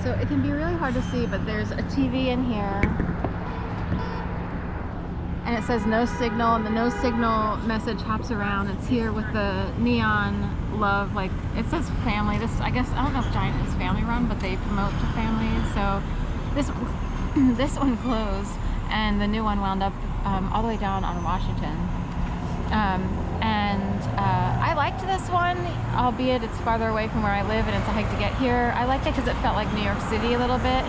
So it can be really hard to see, but there's a TV in here. And it says no signal, and the no signal message hops around. It's here with the neon love, like it says family. This, I guess, I don't know if Giant is family run, but they promote to families. So this one closed, and the new one wound up all the way down on Washington. I liked this one, albeit it's farther away from where I live and it's a hike to get here. I liked it because it felt like New York City a little bit.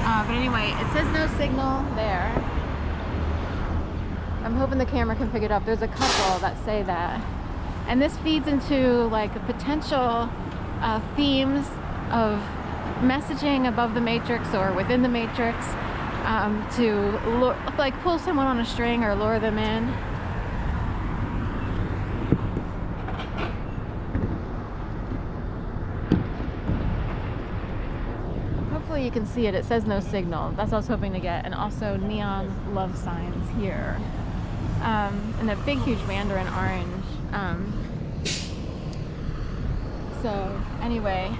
But anyway, it says no signal there. I'm hoping the camera can pick it up. There's a couple that say that. And this feeds into like potential themes of messaging above the matrix or within the matrix to like pull someone on a string or lure them in. Hopefully you can see it. It says no signal. That's what I was hoping to get. And also neon love signs here. And a big, huge mandarin orange. So anyway,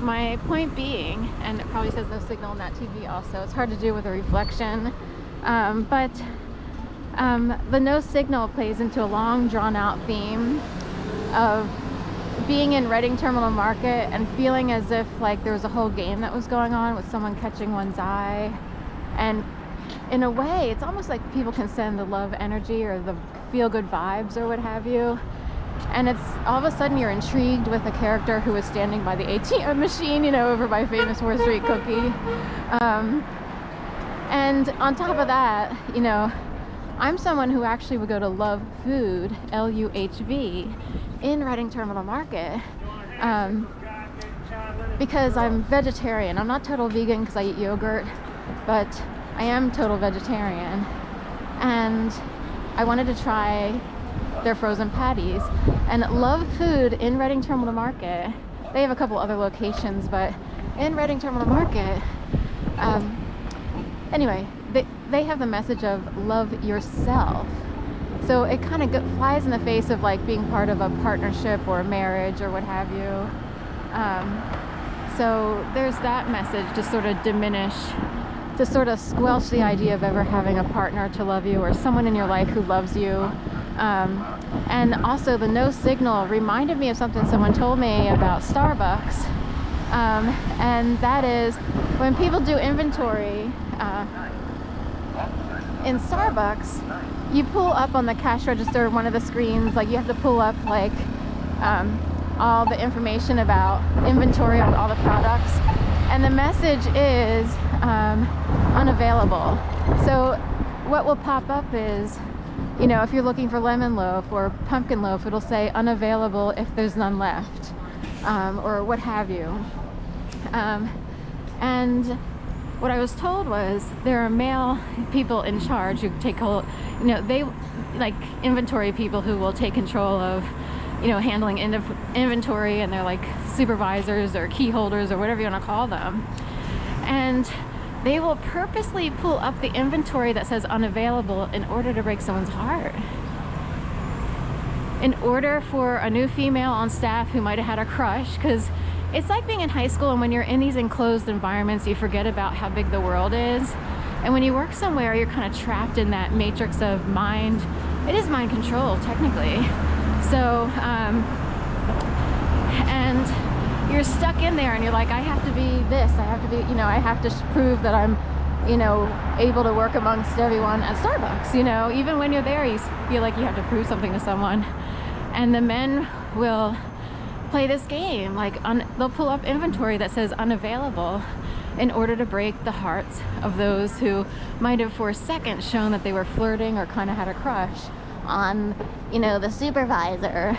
my point being, and it probably says no signal on that TV also, it's hard to do with a reflection, but the no signal plays into a long drawn out theme of being in Reading Terminal Market and feeling as if like there was a whole game that was going on with someone catching one's eye. And in a way, it's almost like people can send the love energy or the feel-good vibes or what have you. And it's all of a sudden you're intrigued with a character who is standing by the ATM machine, you know, over by Famous 4th Street Cookie. And on top of that, you know, I'm someone who actually would go to Love Food, LUHV, in Reading Terminal Market because I'm vegetarian. I'm not total vegan because I eat yogurt, but I am total vegetarian. And I wanted to try their frozen patties. And Love Food in Reading Terminal Market, they have a couple other locations, but in Reading Terminal Market, anyway, they have the message of love yourself. So it kind of flies in the face of like being part of a partnership or a marriage or what have you. So there's that message to sort of diminish, to sort of squelch the idea of ever having a partner to love you or someone in your life who loves you. And also the no signal reminded me of something someone told me about Starbucks. And that is when people do inventory in Starbucks, you pull up on the cash register, one of the screens, like you have to pull up like all the information about inventory on all the products. And the message is unavailable. So what will pop up is, you know, if you're looking for lemon loaf or pumpkin loaf, it'll say unavailable if there's none left, or what have you. And what I was told was there are male people in charge who take hold, you know, they like inventory people who will take control of, you know, handling inventory, and they're like supervisors or key holders or whatever you want to call them. And they will purposely pull up the inventory that says unavailable in order to break someone's heart. In order for a new female on staff who might have had a crush, because it's like being in high school, and when you're in these enclosed environments, you forget about how big the world is. And when you work somewhere, you're kind of trapped in that matrix of mind. It is mind control, technically. So, and you're stuck in there and you're like, I have to be this, I have to be, you know, I have to prove that I'm, you know, able to work amongst everyone at Starbucks. You know, even when you're there, you feel like you have to prove something to someone. And the men will play this game, like they'll pull up inventory that says unavailable in order to break the hearts of those who might have for a second shown that they were flirting or kind of had a crush on, you know, the supervisor.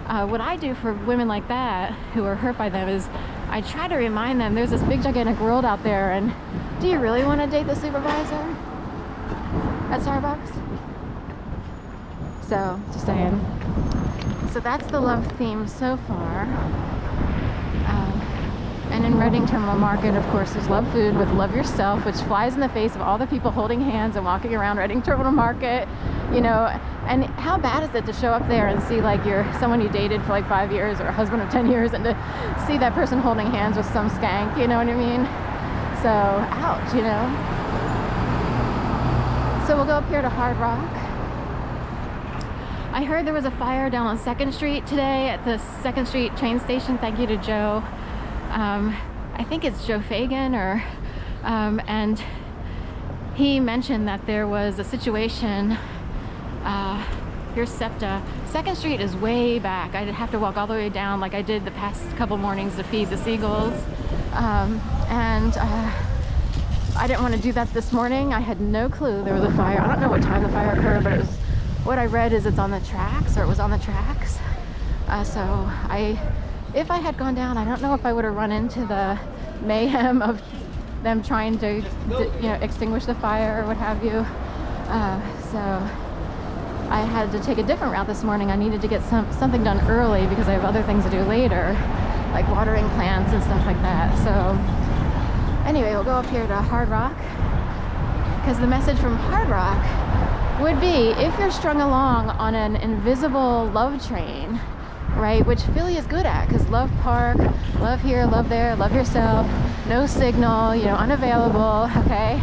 What I do for women like that who are hurt by them is I try to remind them there's this big gigantic world out there, and do you really want to date the supervisor at Starbucks? So, just saying. So that's the love theme so far. And in Reading Terminal Market, of course, there's Love Food with Love Yourself, which flies in the face of all the people holding hands and walking around Reading Terminal Market, you know. And how bad is it to show up there and see like someone you dated for like 5 years or a husband of 10 years, and to see that person holding hands with some skank, you know what I mean? So, ouch, you know. So we'll go up here to Hard Rock. I heard there was a fire down on 2nd Street today at the 2nd Street train station. Thank you to Joe. I think it's Joe Fagan, and he mentioned that there was a situation. Here's SEPTA. 2nd Street is way back. I'd have to walk all the way down like I did the past couple mornings to feed the seagulls. I didn't want to do that this morning. I had no clue there was a fire. I don't know what time the fire occurred, but what I read is it's on the tracks, or it was on the tracks. So if I had gone down, I don't know if I would have run into the mayhem of them trying to you know, extinguish the fire or what have you. So I had to take a different route this morning. I needed to get something done early because I have other things to do later, like watering plants and stuff like that. So anyway, we'll go up here to Hard Rock, because the message from Hard Rock would be, if you're strung along on an invisible love train, right, which Philly is good at, because love park, love here, love there, love yourself, no signal, you know, unavailable, okay?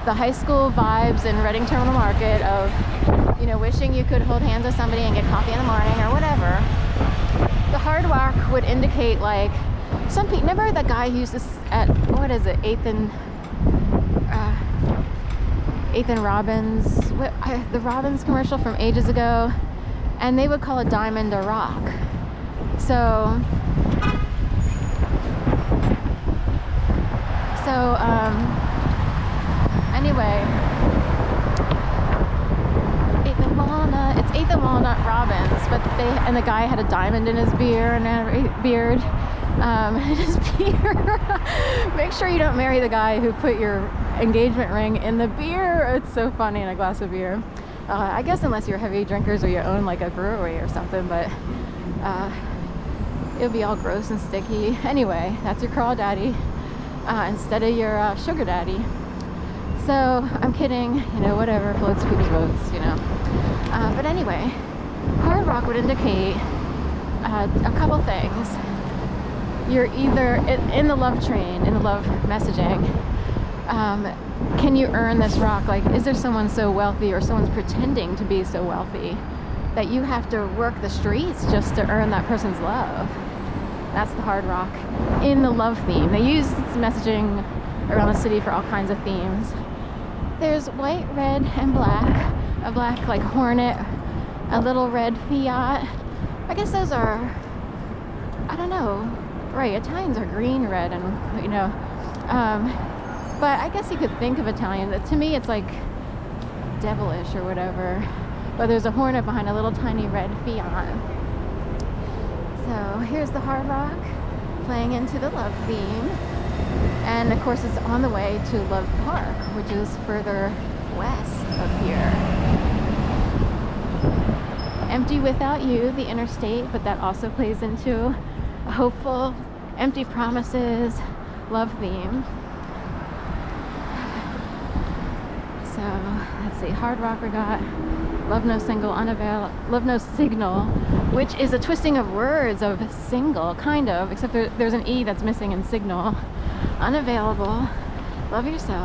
The high school vibes in Reading Terminal Market of, you know, wishing you could hold hands with somebody and get coffee in the morning or whatever. The Hard Rock would indicate, like, some people, remember that guy who used to, at, what is it, 8th and Robbins, the Robbins commercial from ages ago, and they would call a diamond a rock. So anyway, 8th and Walnut, it's 8th and Walnut Robbins, but the guy had a diamond in his beard, his beer. Make sure you don't marry the guy who put your engagement ring in the beer. It's so funny, in a glass of beer. I guess unless you're heavy drinkers or you own like a brewery or something, but it'll be all gross and sticky. Anyway, that's your crawdaddy instead of your sugar daddy. So I'm kidding, you know, whatever floats people's boats, you know. But anyway, Hard Rock would indicate a couple things. You're either in the love train, in the love messaging. Can you earn this rock? Like, is there someone so wealthy, or someone's pretending to be so wealthy that you have to work the streets just to earn that person's love? That's the Hard Rock in the love theme. They use messaging around the city for all kinds of themes. There's white, red, and black. A black like Hornet, a little red Fiat. I guess those are, I don't know. Right, Italians are green, red, and, you know, but I guess you could think of Italian. To me, it's like devilish or whatever. But there's a Hornet behind a little tiny red Fiat. So here's the Hard Rock playing into the love theme. And of course, it's on the way to Love Park, which is further west of here. Empty Without You, the interstate, but that also plays into a hopeful, empty promises, love theme. So let's see, Hard Rock we got Love No Single, Love No Signal, which is a twisting of words of single, kind of, except there's an E that's missing in signal. Unavailable, Love Yourself.